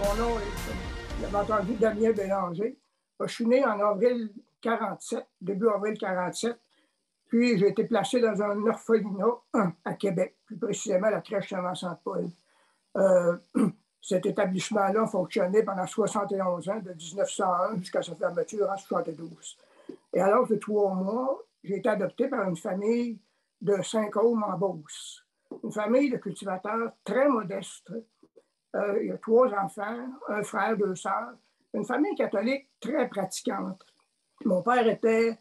Mon nom est, vous avez entendu, Damien Bélanger. Je suis né en avril 47, début avril 47. Puis j'ai été placé dans un orphelinat à Québec, plus précisément la crèche Saint-Vincent-de-Paul. Cet établissement-là fonctionnait pendant 71 ans, de 1901 jusqu'à sa fermeture en 72. Et à l'âge de 3 mois, j'ai été adopté par une famille de Saint-Côme en Beauce. Une famille de cultivateurs très modeste. Il y a 3 enfants, un frère, 2 sœurs. Une famille catholique très pratiquante. Mon père était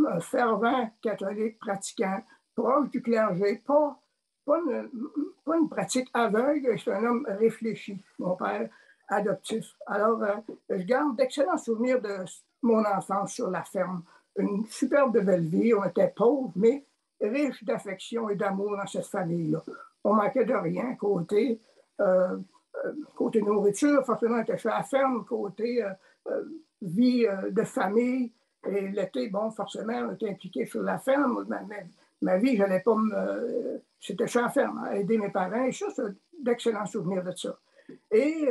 un fervent catholique pratiquant, proche du clergé, pas une pratique aveugle, c'est un homme réfléchi, mon père adoptif. Alors, je garde d'excellents souvenirs de mon enfance sur la ferme. Une superbe belle vie, on était pauvres, mais riches d'affection et d'amour dans cette famille-là. On manquait de rien côté nourriture, forcément, on était chez la ferme, côté vie de famille. Et l'été, bon, forcément, on était impliqué sur la ferme. Ma vie, je n'allais pas me. C'était chez la ferme, à aider mes parents. Et ça, c'est d'excellents souvenirs de ça. Et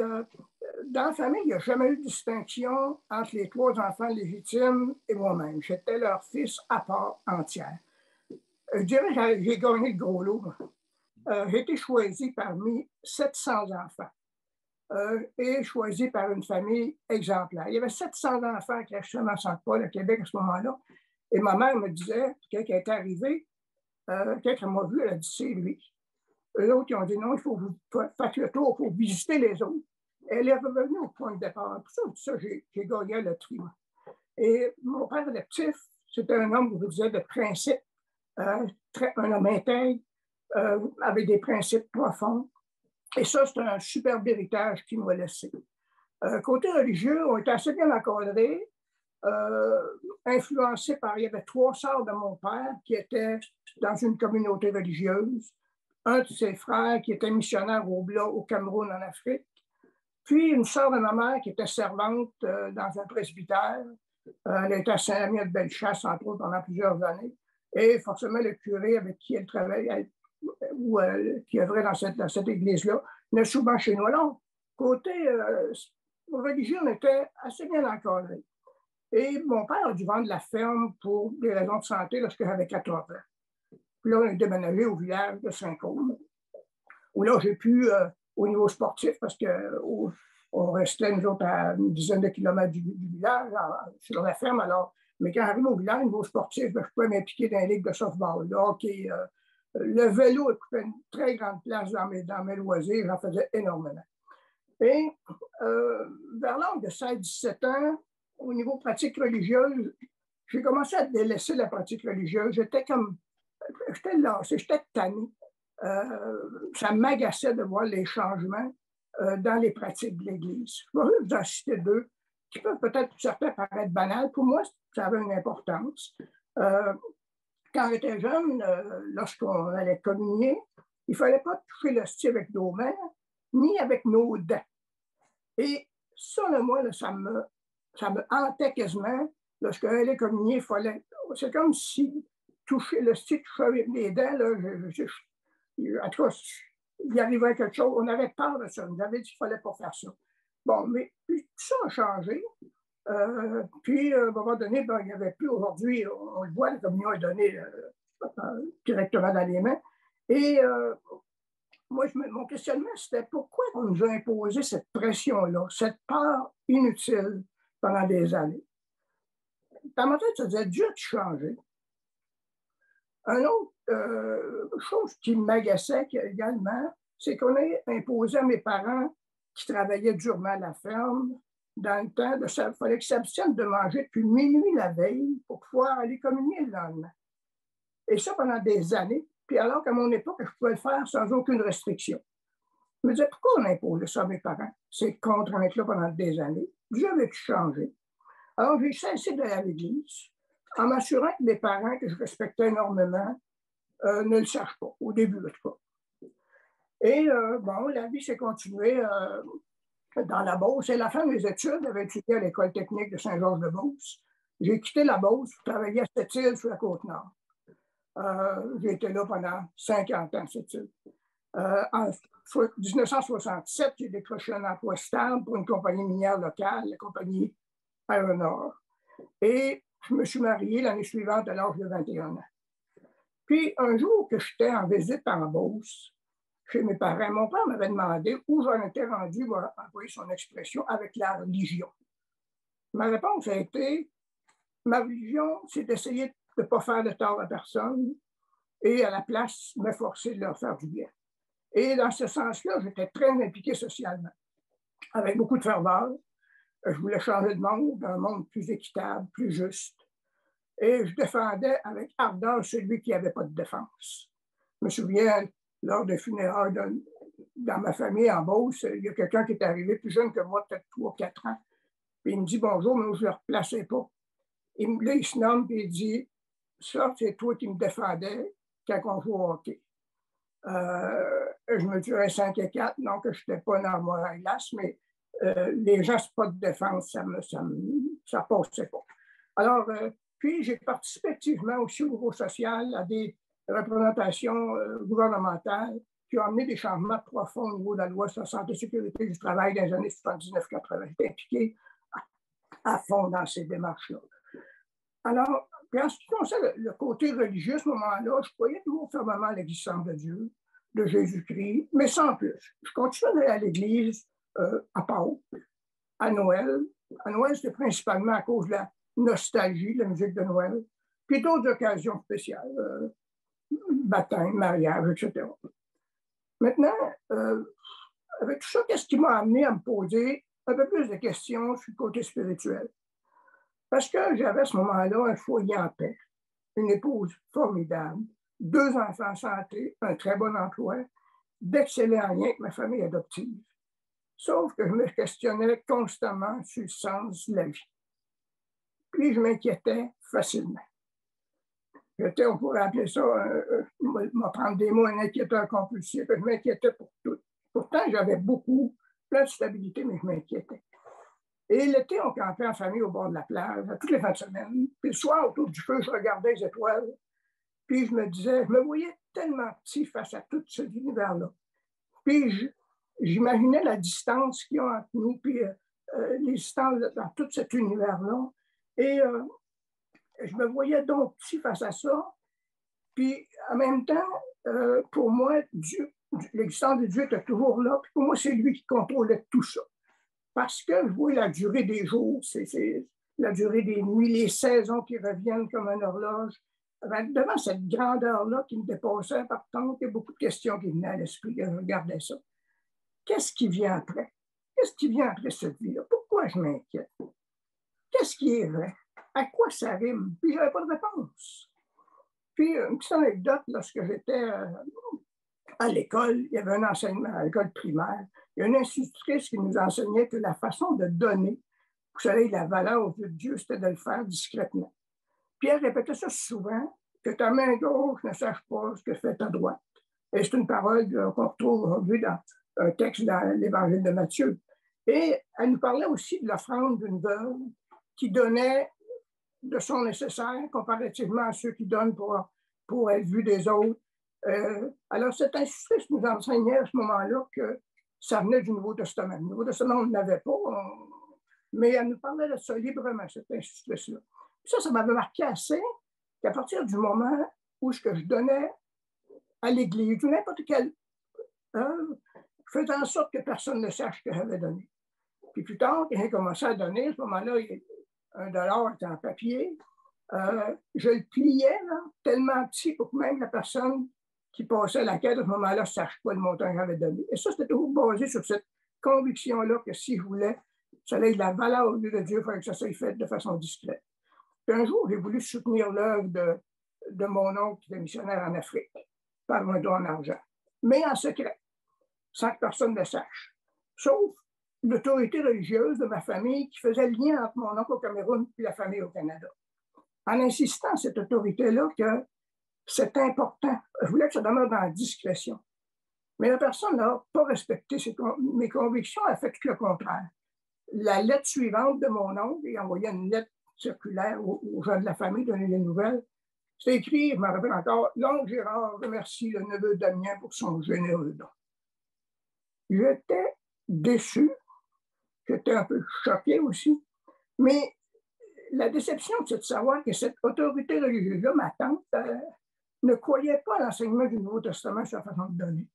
dans la famille, il n'y a jamais eu de distinction entre les 3 enfants légitimes et moi-même. J'étais leur fils à part entière. Je dirais que j'ai gagné le gros lot. J'ai été choisi parmi 700 enfants. Et choisi par une famille exemplaire. Il y avait 700 enfants à crèche Saint-Vincent-de-Paul à Québec à ce moment-là. Et ma mère me disait, quand elle est arrivée, quand elle m'a vu, elle a dit, c'est lui. Eux autres, ils ont dit, non, il faut que vous fassiez le tour pour visiter les autres. Elle est revenue au point de départ. Pour ça, j'ai gagné le tri. Et mon père adoptif, c'était un homme, je vous disais, de principe, un homme intègre, avec des principes profonds. Et ça, c'est un superbe héritage qu'il m'a laissé. Côté religieux, on était assez bien encadrés, influencés par... Il y avait 3 sœurs de mon père qui étaient dans une communauté religieuse, un de ses frères qui était missionnaire au Blas, au Cameroun, en Afrique, puis une sœur de ma mère qui était servante dans un presbytère. Elle était à Saint-Lamiel-de-Bellechasse, entre autres, pendant plusieurs années. Et forcément, le curé avec qui elle travaillait, ou qui œuvrait dans cette église-là, venait souvent chez nous. Alors, côté religieux, on était assez bien encadrés. Et mon père a dû vendre la ferme pour des raisons de santé lorsque j'avais 14 ans. Puis là, on est déménagé au village de Saint-Côme, où là, j'ai pu, au niveau sportif, parce qu'on restait, nous autres, à une dizaine de kilomètres du village, sur la ferme. Alors, mais quand j'arrive au village, au niveau sportif, je pouvais m'impliquer dans les ligues de softball, de hockey. Le vélo occupait une très grande place dans mes loisirs. J'en faisais énormément. Et vers l'âge de 16-17 ans, au niveau pratique religieuse, j'ai commencé à délaisser la pratique religieuse. J'étais lassé, j'étais tanné. Ça m'agaçait de voir les changements dans les pratiques de l'Église. Je vais vous en citer 2 qui peuvent peut-être pour certains paraître banales. Pour moi, ça avait une importance. Quand j'étais jeune, lorsqu'on allait communier, il ne fallait pas toucher l'hostie avec nos mains, ni avec nos dents. Et ça, moi, là, ça me hantait quasiment. Lorsqu'on allait communier, c'est comme si toucher l'hostie, toucher avec les dents, là, en tout cas, il arrivait quelque chose. On avait peur de ça. On avait dit qu'il ne fallait pas faire ça. Bon, mais puis, tout ça a changé. Puis, à un moment donné, il n'y avait plus aujourd'hui, on le voit, la communion est donnée directement dans les mains. Et moi, mon questionnement, c'était pourquoi on nous a imposé cette pression-là, cette peur inutile pendant des années. Dans ma tête, ça disait, Dieu a changé. Une autre chose qui m'agaçait également, c'est qu'on a imposé à mes parents qui travaillaient durement à la ferme, dans le temps, il fallait qu'ils s'abstiennent de manger depuis minuit la veille pour pouvoir aller communier le lendemain. Et ça pendant des années. Puis alors qu'à mon époque, je pouvais le faire sans aucune restriction. Je me disais, pourquoi on impose ça à mes parents? Ces contraintes-là pendant des années. Dieu avait changé. Alors, j'ai cessé d'aller à l'église en m'assurant que mes parents, que je respectais énormément, ne le sachent pas, au début, en tout cas. Et bon, la vie s'est continuée dans la Beauce. Et la fin de mes études, j'avais étudié à l'École technique de Saint-Georges-de-Beauce. J'ai quitté la Beauce pour travailler à Sept-Îles sur la Côte-Nord. J'ai été là pendant 50 ans, Sept-Îles. En 1967, j'ai décroché un emploi stable pour une compagnie minière locale, la compagnie Aéronor. Et je me suis marié l'année suivante à l'âge de 21 ans. Puis, un jour que j'étais en visite en Beauce, chez mes parents, mon père m'avait demandé où j'en étais rendu, il m'a employé son expression, avec la religion. Ma réponse a été, ma religion, c'est d'essayer de ne pas faire de tort à personne et à la place, m'efforcer de leur faire du bien. Et dans ce sens-là, j'étais très impliqué socialement, avec beaucoup de ferveur. Je voulais changer le monde, un monde plus équitable, plus juste. Et je défendais avec ardeur celui qui n'avait pas de défense. Je me souviens, lors des funérailles dans ma famille en Beauce, il y a quelqu'un qui est arrivé plus jeune que moi, peut-être 3 ou 4 ans. Puis il me dit bonjour, mais je ne le replaçais pas. Là, il se nomme et il dit ça, c'est toi qui me défendais quand on joue au hockey. Je me dirais 5 et 4, non que je n'étais pas dans mon glace, mais les gens, c'est pas de défense, ça passait pas. Alors, puis j'ai participé activement aussi au niveau social à des représentations gouvernementales qui ont amené des changements profonds au niveau de la loi sur la santé et la sécurité du travail dans les années 79-80. J'étais impliqué à fond dans ces démarches-là. Alors, en ce qui concerne le côté religieux, à ce moment-là, je croyais toujours fermement à l'existence de Dieu, de Jésus-Christ, mais sans plus. Je continuais d'aller à l'église à Pâques, à Noël. À Noël, c'était principalement à cause de la nostalgie de la musique de Noël, puis d'autres occasions spéciales, baptême, mariage, etc. Maintenant, avec tout ça, qu'est-ce qui m'a amené à me poser un peu plus de questions sur le côté spirituel? Parce que j'avais à ce moment-là un foyer en paix, une épouse formidable, 2 enfants en santé, un très bon emploi, d'excellents liens avec ma famille adoptive. Sauf que je me questionnais constamment sur le sens de la vie. Puis je m'inquiétais facilement. On pourrait appeler ça, prendre des mots, un inquiéteur compulsif. Je m'inquiétais pour tout. Pourtant, j'avais plein de stabilité, mais je m'inquiétais. Et l'été, on campait en famille au bord de la plage, toutes les fins de semaine. Puis le soir, autour du feu, je regardais les étoiles. Puis je me voyais tellement petit face à tout cet univers-là. Puis j'imaginais la distance qu'il y a entre nous, puis les distances dans tout cet univers-là. Et je me voyais donc petit face à ça. Puis en même temps, pour moi, l'existence de Dieu était toujours là. Puis pour moi, c'est lui qui contrôlait tout ça. Parce que je vois la durée des jours, c'est la durée des nuits, les saisons qui reviennent comme une horloge. Devant cette grandeur-là qui me dépassait, par contre, il y a beaucoup de questions qui venaient à l'esprit. Je regardais ça. Qu'est-ce qui vient après? Qu'est-ce qui vient après cette vie-là? Pourquoi je m'inquiète? Qu'est-ce qui est vrai? À quoi ça rime? Puis je n'avais pas de réponse. Puis une petite anecdote, lorsque j'étais à l'école, il y avait un enseignement à l'école primaire. Il y a une institutrice qui nous enseignait que la façon de donner, pour que ça ait de la valeur aux yeux de Dieu, c'était de le faire discrètement. Puis elle répétait ça souvent, que ta main gauche ne sache pas ce que fait ta droite. Et c'est une parole qu'on retrouve aujourd'hui dans un texte dans l'Évangile de Matthieu. Et elle nous parlait aussi de l'offrande d'une veuve qui donnait de son nécessaire comparativement à ceux qui donnent pour être vu des autres. Alors, cette institutrice nous enseignait à ce moment-là que ça venait du Nouveau Testament. Le Nouveau Testament, on ne l'avait pas, mais elle nous parlait de ça librement, cette institutrice-là. Ça m'avait marqué assez qu'à partir du moment où je donnais à l'Église, ou n'importe quelle œuvre, je faisais en sorte que personne ne sache que j'avais donné. Puis plus tard, quand j'ai commencé à donner, à ce moment-là, $1 était en papier. Je le pliais là, tellement petit pour que même la personne qui passait à la caisse à ce moment-là ne sache pas le montant que j'avais donné. Et ça, c'était toujours basé sur cette conviction-là que si je voulais, ça allait de la valeur au lieu de Dieu, il fallait que ça soit fait de façon discrète. Puis un jour, j'ai voulu soutenir l'œuvre de mon oncle qui était missionnaire en Afrique par un don en argent, mais en secret, sans que personne ne le sache, sauf l'autorité religieuse de ma famille qui faisait le lien entre mon oncle au Cameroun et la famille au Canada. En insistant à cette autorité-là que c'est important, je voulais que ça demeure dans la discrétion. Mais la personne n'a pas respecté mes convictions, elle a fait tout le contraire. La lettre suivante de mon oncle, il envoyait une lettre circulaire aux gens de la famille, donner des nouvelles. C'est écrit, je me rappelle encore, l'oncle Gérard remercie le neveu Damien pour son généreux don. J'étais déçu, j'étais un peu choqué aussi, mais la déception, c'est de savoir que cette autorité religieuse-là, ma tante, ne croyait pas à l'enseignement du Nouveau Testament sur la façon de donner.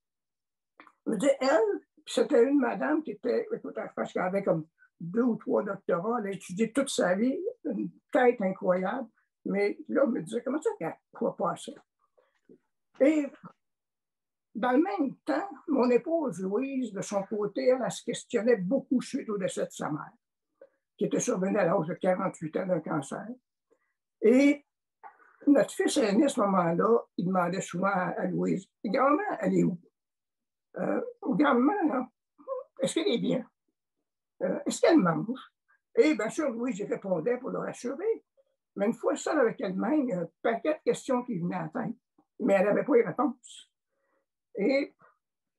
Je me disais, elle, c'était une madame qui était, écoute, je pense qu'elle avait comme 2 ou 3 doctorats, elle a étudié toute sa vie, une tête incroyable, mais là, je me disais, comment ça qu'elle ne croit pas à ça? Et dans le même temps, mon épouse Louise, de son côté, elle se questionnait beaucoup suite au décès de sa mère, qui était survenue à l'âge de 48 ans d'un cancer. Et notre fils aîné, à ce moment-là, il demandait souvent à Louise, « Grand-mère, elle est où? Grand-mère, est-ce qu'elle est bien? Est-ce qu'elle mange? » Et bien sûr, Louise y répondait pour le rassurer. Mais une fois seule avec elle-même, il y a un paquet de questions qui venaient à la tête, mais elle n'avait pas les réponses. Et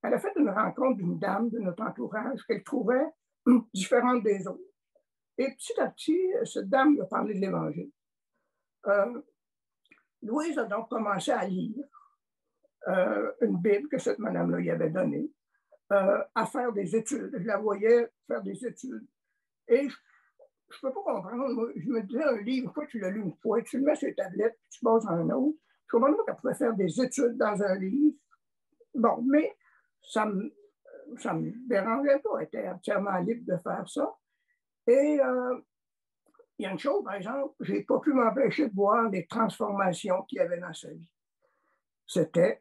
elle a fait une rencontre d'une dame de notre entourage qu'elle trouvait différente des autres. Et petit à petit, cette dame lui a parlé de l'Évangile. Louise a donc commencé à lire une Bible que cette madame-là lui avait donnée, à faire des études. Je la voyais faire des études. Et je ne peux pas comprendre. Moi, je me disais, un livre, une fois que tu l'as lu une fois, tu le mets sur les tablettes, puis tu passes dans un autre. Je ne comprends pas qu'elle pouvait faire des études dans un livre. Bon, mais ça me dérangeait pas. Elle était entièrement libre de faire ça. Et il y a une chose, par exemple, je n'ai pas pu m'empêcher de voir les transformations qu'il y avait dans sa vie. C'était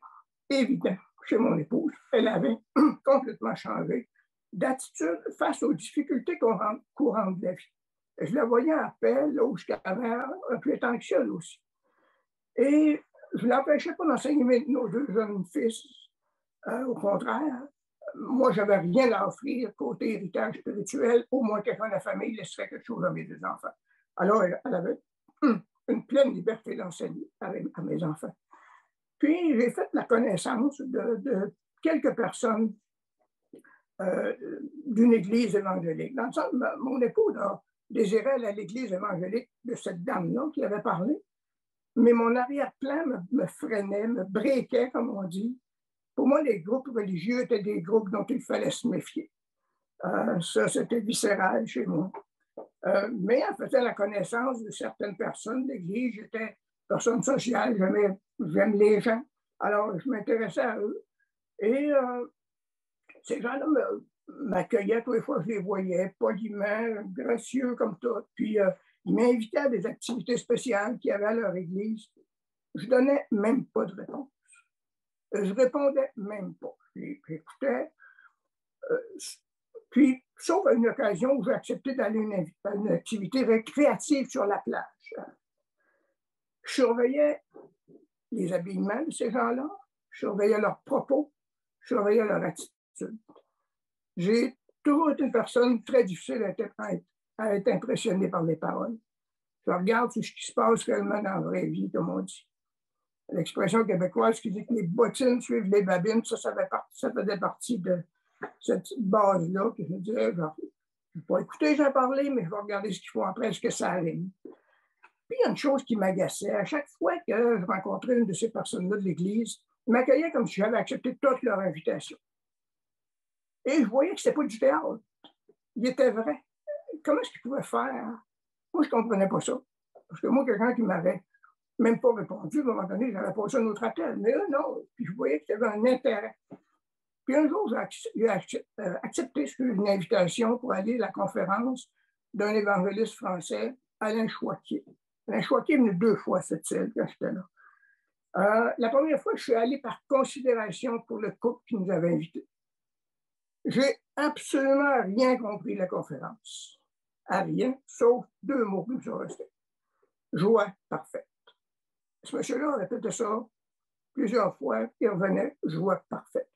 évident chez mon épouse. Elle avait complètement changé d'attitude face aux difficultés courantes de la vie. Je la voyais à peine, là où je avait un peu être anxieuse aussi. Et je ne l'empêchais pas d'enseigner nos 2 jeunes fils. Au contraire, moi, je n'avais rien à offrir côté héritage spirituel. Au moins, quelqu'un de la famille laisserait quelque chose à mes 2 enfants. Alors, elle avait une pleine liberté d'enseigner à mes enfants. Puis, j'ai fait la connaissance de quelques personnes d'une église évangélique. Dans le sens, mon époux désirait aller à l'église évangélique de cette dame-là qui avait parlé, mais mon arrière-plan me freinait, me breakait, comme on dit. Pour moi, les groupes religieux étaient des groupes dont il fallait se méfier. Ça, c'était viscéral chez moi. Mais en faisant la connaissance de certaines personnes de l'Église, j'étais personne sociale, j'aime les gens. Alors, je m'intéressais à eux. Et ces gens-là m'accueillaient tous les fois que je les voyais, poliment, gracieux comme tout. Puis, ils m'invitaient à des activités spéciales qu'il y avait à leur Église. Je ne donnais même pas de réponse. Je répondais même pas. J'écoutais. Puis, sauf à une occasion où j'ai accepté d'aller à une activité récréative sur la plage. Je surveillais les habillements de ces gens-là, je surveillais leurs propos, je surveillais leur attitude. J'ai toujours été une personne très difficile à être impressionnée par les paroles. Je regarde tout ce qui se passe réellement dans la vraie vie, comme on dit. L'expression québécoise qui dit que les bottines suivent les babines, ça faisait partie de cette base-là que je me disais, je ne vais pas écouter les gens parler, mais je vais regarder ce qu'ils font après, est-ce que ça arrive. Puis il y a une chose qui m'agaçait. À chaque fois que je rencontrais une de ces personnes-là de l'Église, ils m'accueillaient comme si j'avais accepté toutes leurs invitations. Et je voyais que ce n'était pas du théâtre. Il était vrai. Comment est-ce qu'ils pouvaient faire? Moi, je ne comprenais pas ça. Parce que moi, quelqu'un qui m'avait même pas répondu, à un moment donné, j'avais posé un autre appel. Mais eux, non. Puis je voyais qu'il y avait un intérêt. Puis un jour, j'ai accepté une invitation pour aller à la conférence d'un évangéliste français, Alain Choiquier. Alain Choiquier est venu 2 fois à cette île quand j'étais là. La première fois, je suis allé par considération pour le couple qui nous avait invités. J'ai absolument rien compris de la conférence. À rien, sauf 2 mots qui me sont restés. Joie parfaite. Ce monsieur-là répétait ça plusieurs fois, il revenait, joie parfaite.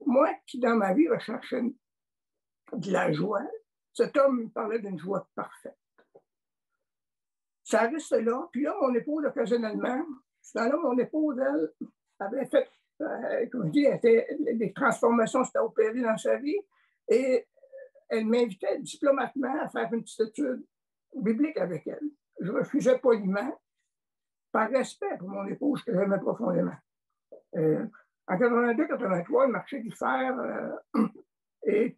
Moi, qui dans ma vie recherchais de la joie, cet homme me parlait d'une joie parfaite. Ça reste là. Puis là, mon épouse, occasionnellement, mon épouse, elle, avait fait, comme je dis, des transformations s'étaient opérées dans sa vie. Et elle m'invitait diplomatement à faire une petite étude biblique avec elle. Je refusais poliment. par respect pour mon épouse que j'aimais profondément. En 82-83, le marché du fer est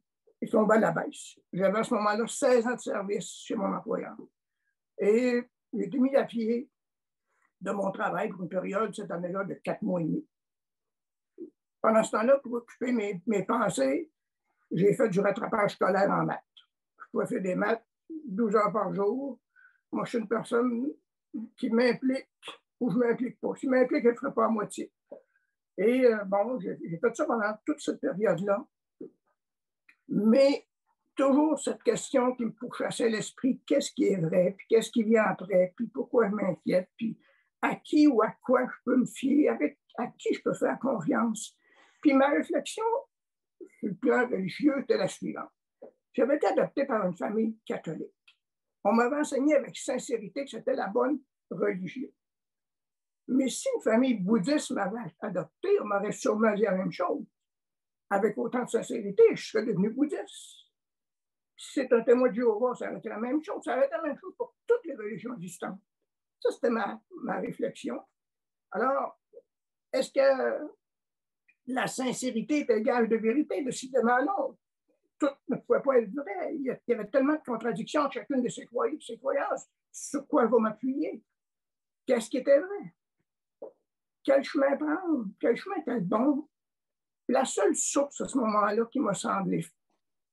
tombé à la baisse. J'avais à ce moment-là 16 ans de service chez mon employeur. Et j'ai été mis à pied de mon travail pour une période, cette année-là, de 4 mois et demi. Pendant ce temps-là, pour occuper mes pensées, j'ai fait du rattrapage scolaire en maths. Je pouvais faire des maths 12 heures par jour. Moi, je suis une personne qui m'implique ou je ne m'implique pas. Si je m'implique, je ne le ferai pas à moitié. Et bon, j'ai fait ça pendant toute cette période-là. Mais toujours cette question qui me pourchassait l'esprit, qu'est-ce qui est vrai, puis qu'est-ce qui vient après, puis pourquoi je m'inquiète, puis à qui ou à quoi je peux me fier, à qui je peux faire confiance. Puis ma réflexion sur le plan religieux était la suivante. J'avais été adopté par une famille catholique. On m'avait enseigné avec sincérité que c'était la bonne religion. Mais si une famille bouddhiste m'avait adopté, on m'aurait sûrement dit la même chose. Avec autant de sincérité, je serais devenu bouddhiste. Si c'est un témoin de Jéhovah, ça aurait été la même chose. Ça aurait été la même chose pour toutes les religions existantes. Ça, c'était ma réflexion. Alors, est-ce que la sincérité est égale de vérité? Décidément, non. Tout ne pouvait pas être vrai. Il y avait tellement de contradictions entre chacune de ces croyances. Sur quoi je vais m'appuyer? Qu'est-ce qui était vrai? Quel chemin prendre? Quel chemin était bon? La seule source à ce moment-là qui m'a semblé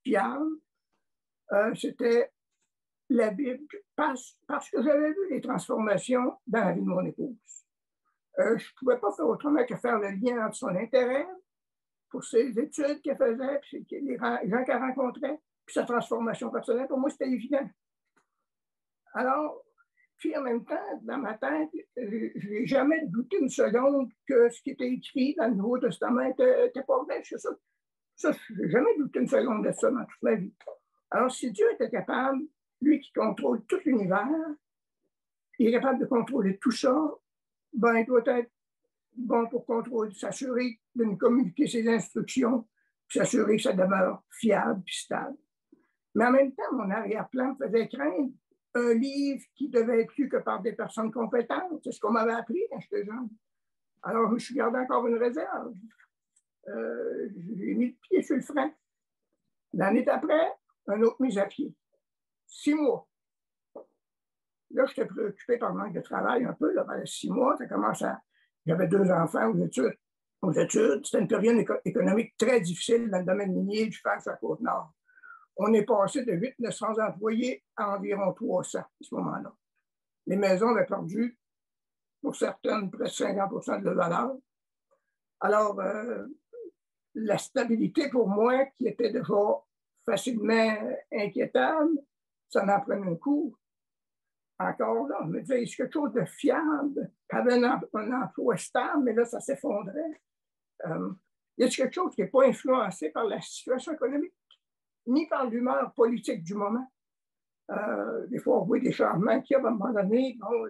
fiable, c'était la Bible, parce que j'avais vu les transformations dans la vie de mon épouse. Je ne pouvais pas faire autrement que faire le lien entre son intérêt pour ses études qu'elle faisait, puis les gens qu'elle rencontrait, puis sa transformation personnelle. Pour moi, c'était évident. Alors, puis en même temps, dans ma tête, je n'ai jamais douté une seconde que ce qui était écrit dans le Nouveau Testament n'était pas vrai. Ça, je n'ai jamais douté une seconde de ça dans toute ma vie. Alors, si Dieu était capable, lui qui contrôle tout l'univers, il est capable de contrôler tout ça, ben, il doit être bon pour contrôler, s'assurer de nous communiquer ses instructions, puis s'assurer que ça demeure fiable et stable. Mais en même temps, mon arrière-plan me faisait craindre un livre qui devait être lu que par des personnes compétentes. C'est ce qu'on m'avait appris quand j'étais jeune. Alors, je me suis gardé encore une réserve. J'ai mis le pied sur le frein. L'année d'après, un autre mise à pied. 6 mois. Là, j'étais préoccupé par le manque de travail un peu. Là, pendant 6 mois, ça commence à... J'avais 2 enfants aux études. C'était une période économique très difficile dans le domaine minier du fer sur la Côte-Nord. On est passé de 800-900 employés à environ 300 à ce moment-là. Les maisons avaient perdu, pour certaines, presque 50% de leur valeur. Alors, la stabilité pour moi, qui était déjà facilement inquiétable, ça m'en prenait un coup. Encore là, je me disais, est-ce quelque chose de fiable? J'avais un emploi stable, mais là, ça s'effondrait. Y a quelque chose qui n'est pas influencé par la situation économique, ni par l'humeur politique du moment? Des fois, on voit des changements qui, à un moment donné, bon,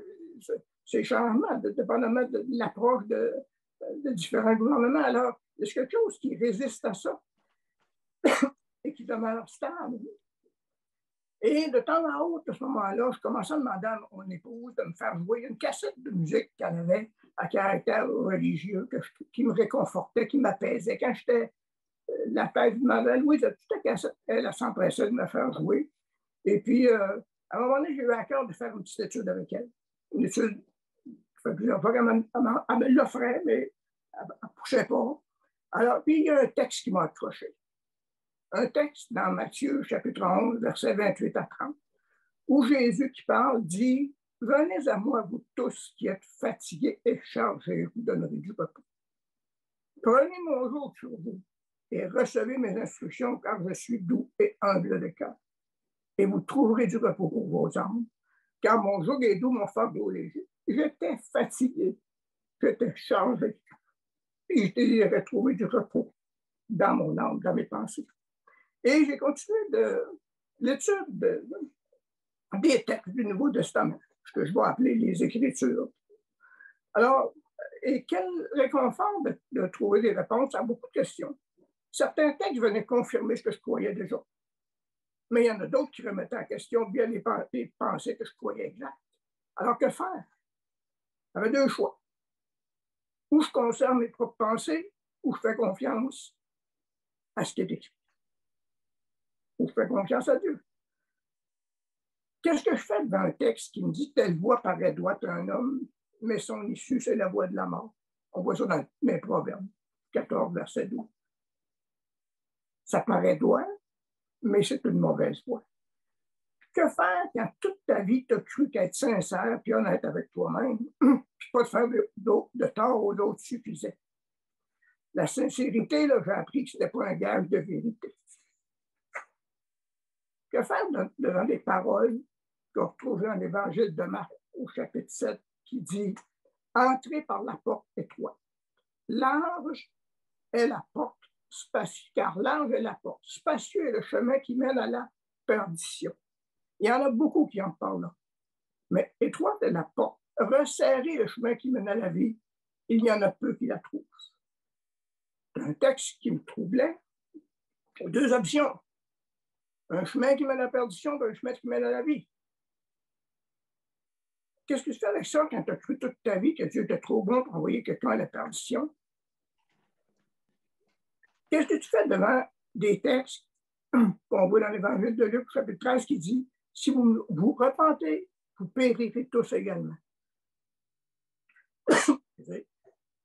ces changements, dépendamment de l'approche de différents gouvernements. Alors, il y a quelque chose qui résiste à ça et qui demeure stable. Et de temps en autre, à ce moment-là, je commençais à demander à mon épouse de me faire jouer une cassette de musique qu'elle avait à caractère religieux, qui me réconfortait, qui m'apaisait. Quand j'étais la tête, je demandais à Louise, toute la cassette, elle s'empressait de me faire jouer. Et puis, à un moment donné, j'ai eu à cœur de faire une petite étude avec elle. Une étude, ça fait plusieurs fois qu'elle me l'offrait, mais elle ne poussait pas. Alors, puis il y a un texte qui m'a accroché. Un texte dans Matthieu, chapitre 11, versets 28 à 30, où Jésus qui parle dit « Venez à moi, vous tous qui êtes fatigués et chargés, je vous donnerai du repos. Prenez mon joug sur vous et recevez mes instructions, car je suis doux et humble de cœur. Et vous trouverez du repos pour vos âmes, car mon joug est doux, mon fardeau léger. J'étais fatigué, j'étais chargé, et je désirais trouver du repos dans mon âme, dans mes pensées. » Et j'ai continué l'étude des textes du Nouveau Testament, ce que je vais appeler les Écritures. Alors, et quel réconfort de trouver des réponses à beaucoup de questions. Certains textes venaient confirmer ce que je croyais déjà. Mais il y en a d'autres qui remettaient en question bien les pensées que je croyais exactes. Alors, que faire? J'avais deux choix. Ou je conserve mes propres pensées, ou je fais confiance à ce qui est écrit. Ou je fais confiance à Dieu. Qu'est-ce que je fais devant un texte qui me dit « Telle voix paraît droite à un homme, mais son issue, c'est la voie de la mort ». On voit ça dans les Proverbes 14, verset 12. Ça paraît droit, mais c'est une mauvaise voie. Que faire quand toute ta vie, tu as cru qu'être sincère et honnête avec toi-même, puis pas de faire de tort aux autres suffisait? La sincérité, là, j'ai appris que ce n'était pas un gage de vérité. Que faire devant des paroles qu'on retrouve dans l'Évangile de Marc au chapitre 7 qui dit « Entrez par la porte étroite. Large est la porte, spacieux, car large est la porte. Spacieux est le chemin qui mène à la perdition. » Il y en a beaucoup qui en parlent là. Mais étroite est la porte. Resserrer le chemin qui mène à la vie, il y en a peu qui la trouvent. C'est un texte qui me troublait. Deux options. Un chemin qui mène à la perdition et un chemin qui mène à la vie. Qu'est-ce que tu fais avec ça quand tu as cru toute ta vie que Dieu était trop bon pour envoyer quelqu'un à la perdition? Qu'est-ce que tu fais devant des textes qu'on voit dans l'Évangile de Luc, chapitre 13, qui dit « Si vous vous repentez, vous périrez tous également. »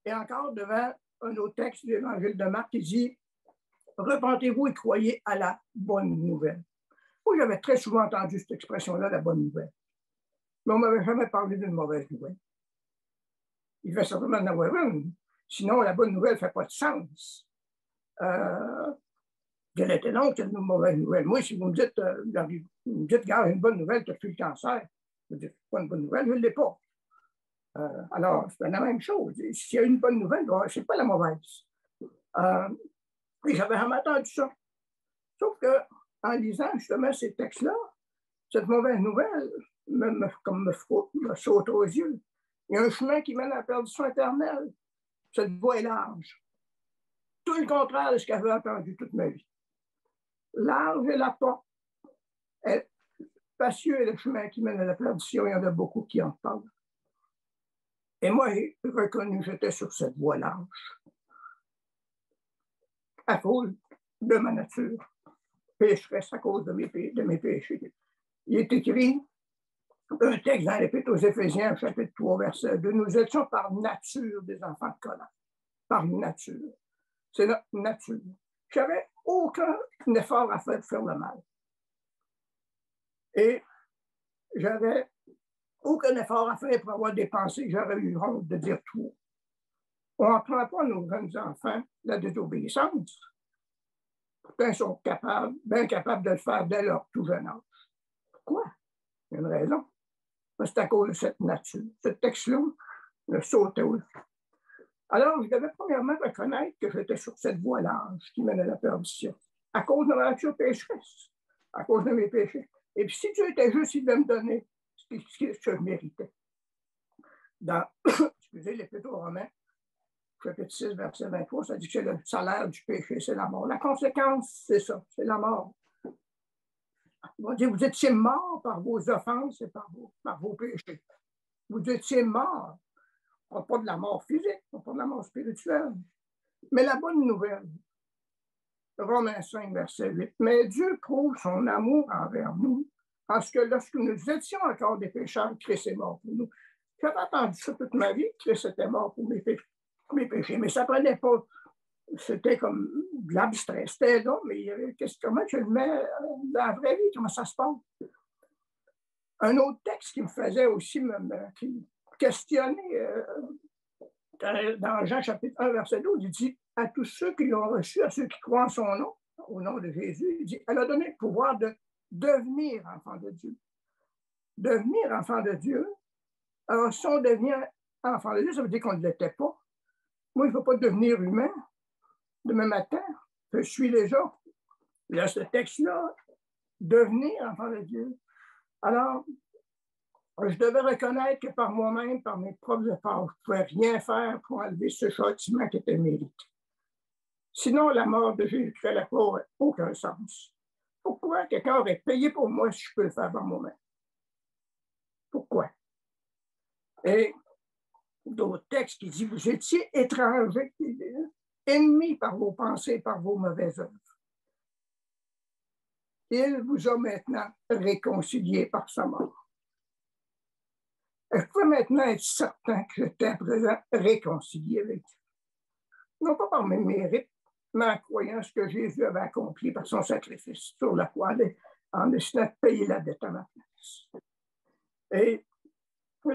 Et encore devant un autre texte de l'Évangile de Marc qui dit « Repentez-vous et croyez à la bonne nouvelle. » Moi, j'avais très souvent entendu cette expression-là, la bonne nouvelle. Mais on ne m'avait jamais parlé d'une mauvaise nouvelle. Il fait certainement en avoir une. Sinon, la bonne nouvelle ne fait pas de sens. Quelle était donc une mauvaise nouvelle? Moi, si vous me dites, regarde, une bonne nouvelle, tu as fait le cancer, je me dis, pas une bonne nouvelle, je ne l'ai pas. Alors, c'est la même chose. S'il y a une bonne nouvelle, ce n'est pas la mauvaise. Et j'avais jamais entendu ça. Sauf qu'en lisant justement ces textes-là, cette mauvaise nouvelle me saute aux yeux. Il y a un chemin qui mène à la perdition éternelle. Cette voie est large. Tout le contraire de ce qu'avait entendu toute ma vie. Large est la porte. Spacieux est le chemin qui mène à la perdition. Il y en a beaucoup qui en parlent. Et moi, j'ai reconnu que j'étais sur cette voie large. À cause de ma nature. Pécheresse à cause de mes péchés. Il est écrit un texte dans l'Épître aux Éphésiens, chapitre 3, verset 2. Nous étions par nature des enfants de colère. Par nature. C'est notre nature. Je n'avais aucun effort à faire pour faire le mal. Et j'avais aucun effort à faire pour avoir des pensées que j'aurais eu honte de dire tout. On n'apprend pas à nos jeunes enfants la désobéissance. Pourtant, ils sont bien capables de le faire dès leur tout jeune âge. Pourquoi? Il y a une raison. C'est à cause de cette nature. Ce texte-là me sautait au cul. Alors, je devais premièrement reconnaître que j'étais sur cette voie large qui mène à la perdition, à cause de ma nature pécheresse, à cause de mes péchés. Et puis, si Dieu était juste, il devait me donner ce que je méritais. Dans, l'Épître aux Romains, chapitre 6, verset 23, ça dit que le salaire du péché, c'est la mort. La conséquence, c'est ça, c'est la mort. On va dire, vous étiez mort par vos offenses et par vos péchés. Vous étiez mort. On ne parle pas de la mort physique, on parle de la mort spirituelle. Mais la bonne nouvelle, Romains 5, verset 8, mais Dieu prouve son amour envers nous, parce que lorsque nous étions encore des pécheurs, Christ est mort pour nous. J'avais entendu ça toute ma vie, Christ était mort pour mes péchés, mais ça ne prenait pas. C'était comme de l'abstrait. C'était là, mais comment je le mets dans la vraie vie, comment ça se passe? Un autre texte qui me faisait aussi qui questionner dans Jean chapitre 1, verset 12, il dit à tous ceux qui l'ont reçu, à ceux qui croient en son nom, au nom de Jésus, il dit elle a donné le pouvoir de devenir enfant de Dieu. Devenir enfant de Dieu. Alors, si on devient enfant de Dieu, ça veut dire qu'on ne l'était pas. Moi, je ne veux pas devenir humain demain matin. Je suis déjà. Il y a ce texte-là, devenir enfant de Dieu. Alors, je devais reconnaître que par moi-même, par mes propres efforts, je ne pouvais rien faire pour enlever ce châtiment qui était mérité. Sinon, la mort de Jésus-Christ à la croix n'aurait aucun sens. Pourquoi quelqu'un aurait payé pour moi si je peux le faire par moi-même? Pourquoi? Et d'autres textes qui disent, vous étiez étrangers, ennemis par vos pensées, par vos mauvaises œuvres. Il vous a maintenant réconcilié par sa mort. Je peux maintenant être certain que j'étais à présent réconcilié avec Dieu. Non pas par mes mérites, mais en croyant ce que Jésus avait accompli par son sacrifice sur la croix, en décidant de payer la dette à ma place. Et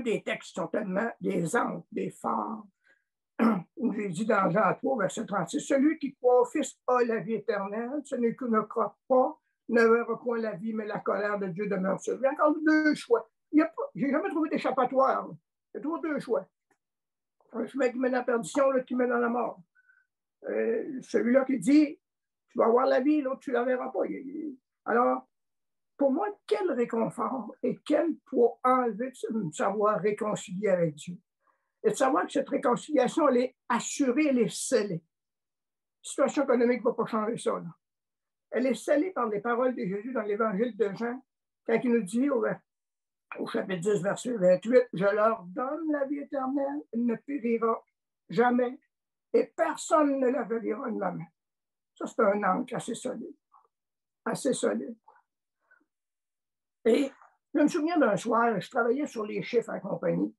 des textes sont tellement des ancres, des phares. J'ai dit dans Jean 3, verset 36, celui qui croit au Fils a la vie éternelle, celui qui ne croit pas ne verra point la vie, mais la colère de Dieu demeure sur lui. Encore deux choix. Je n'ai jamais trouvé d'échappatoire. J'ai trouvé deux choix. Un chemin qui mène à la perdition, l'autre qui mène à la mort. Celui-là qui dit, tu vas avoir la vie, l'autre, tu ne la verras pas. Alors, pour moi, quel réconfort et quel poids enlever de me savoir réconcilier avec Dieu. Et de savoir que cette réconciliation, elle est assurée, elle est scellée. La situation économique ne va pas changer ça. Là. Elle est scellée par les paroles de Jésus dans l'Évangile de Jean, quand il nous dit au chapitre 10, verset 28, « Je leur donne la vie éternelle, elle ne périra jamais, et personne ne la verra de ma main. » Ça, c'est un ancre assez solide. Assez solide. Et je me souviens d'un soir, je travaillais sur les chiffres en compagnie,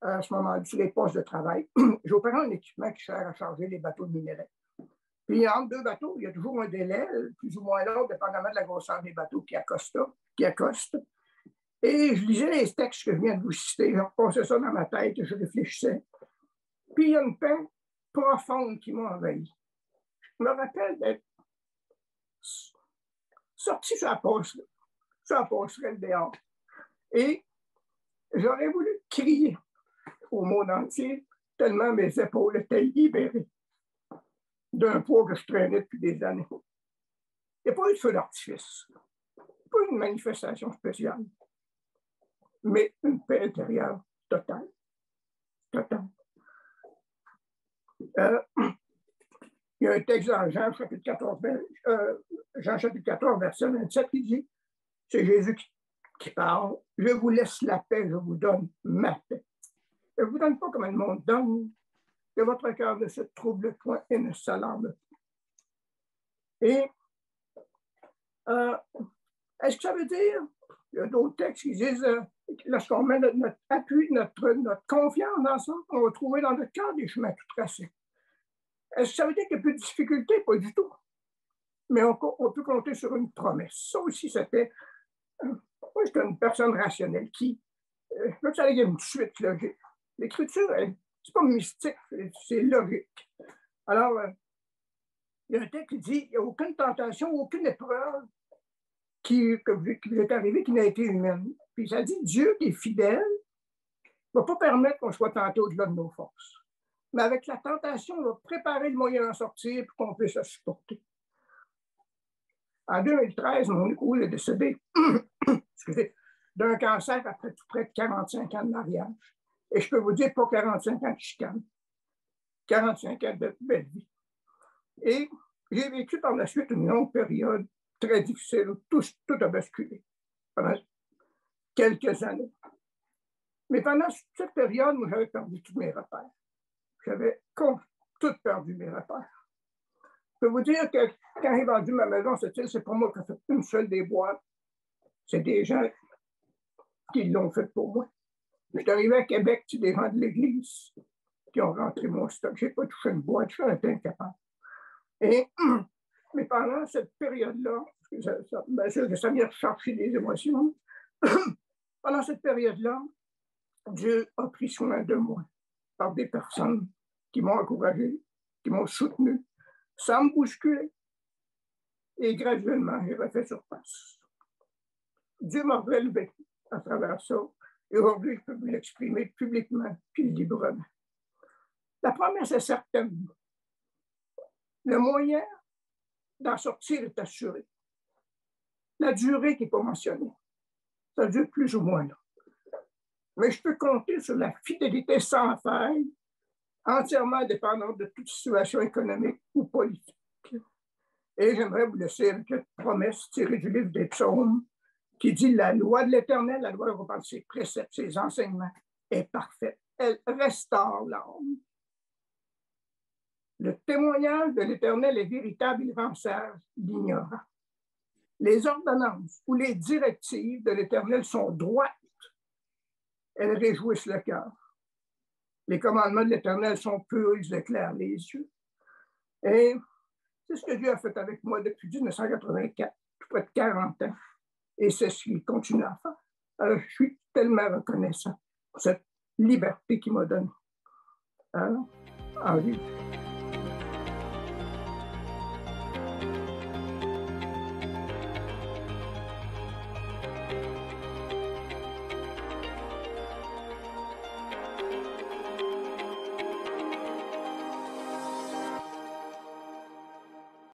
à ce moment-là, sur les postes de travail. J'opérais un équipement qui sert à charger les bateaux de minerais. Puis entre deux bateaux, il y a toujours un délai, plus ou moins long, dépendamment de la grosseur des bateaux qui accostent. Et je lisais les textes que je viens de vous citer, je repassais ça dans ma tête, je réfléchissais. Puis il y a une paix profonde qui m'a envahi. Je me rappelle d'être sorti sur la passerelle dehors. Et j'aurais voulu crier au monde entier, tellement mes épaules étaient libérées d'un poids que je traînais depuis des années. Il n'y a pas eu de feu d'artifice, pas une manifestation spéciale, mais une paix intérieure totale. Totale. Il y a un texte dans Jean chapitre 14, verset 27 qui dit, c'est Jésus qui parle, « Je vous laisse la paix, je vous donne ma paix. Je ne vous donne pas comme le monde donne, que votre cœur ne se trouble point et ne s'alarme point. » Et est-ce que ça veut dire, il y a d'autres textes qui disent, lorsqu'on met notre appui, notre confiance dans ça, on va trouver dans notre cœur des chemins tout tracés. Est-ce que ça veut dire qu'il n'y a plus de difficultés? Pas du tout. Mais on peut compter sur une promesse. Ça aussi, c'était... moi, j'étais une personne rationnelle qui... là, ça y a une suite logique. L'écriture, c'est pas mystique, c'est logique. Alors, il y a un texte qui dit, il n'y a aucune tentation, aucune épreuve qui vous est arrivée qui n'a été humaine. Puis ça dit, Dieu qui est fidèle ne va pas permettre qu'on soit tenté au-delà de nos forces. Mais avec la tentation, on va préparer le moyen d'en sortir pour qu'on puisse la supporter. En 2013, mon épouse est décédée d'un cancer après tout près de 45 ans de mariage. Et je peux vous dire, pas 45 ans de chicane, 45 ans de belle vie. Et j'ai vécu par la suite une longue période très difficile où tout a basculé pendant quelques années. Mais pendant cette période, moi, j'avais perdu tous mes repères. J'avais tout perdu mes repères. Je peux vous dire que quand j'ai vendu ma maison, c'est pour moi que c'est une seule des boîtes. C'est des gens qui l'ont fait pour moi. Je suis arrivé à Québec, c'est des gens de l'Église qui ont rentré mon stock. Je n'ai pas touché une boîte, je suis incapable. Mais pendant cette période-là, bien sûr que ça vient chercher des émotions, pendant cette période-là, Dieu a pris soin de moi par des personnes qui m'ont encouragé, qui m'ont soutenu, sans me bousculer. Et graduellement, j'ai refait surface. Dieu m'a relevé à travers ça. Et aujourd'hui, je peux vous l'exprimer publiquement puis librement. La promesse est certaine. Le moyen d'en sortir est assuré. La durée qui n'est pas mentionnée, ça dure plus ou moins là. Mais je peux compter sur la fidélité sans faille, entièrement dépendante de toute situation économique ou politique. Et j'aimerais vous laisser avec une promesse tirée du livre des Psaumes qui dit « La loi de l'Éternel, la loi européenne, ses préceptes, ses enseignements est parfaite, elle restaure l'âme. Le témoignage de l'Éternel est véritable, il rend sage l'ignorant. Les ordonnances ou les directives de l'Éternel sont droites, elles réjouissent le cœur. Les commandements de l'Éternel sont purs, ils éclairent les yeux. Et c'est ce que Dieu a fait avec moi depuis 1984, tout près de 40 ans. Et c'est ce qu'il continue à faire. Alors, je suis tellement reconnaissant pour cette liberté qu'il m'a donnée. Alors, en vie.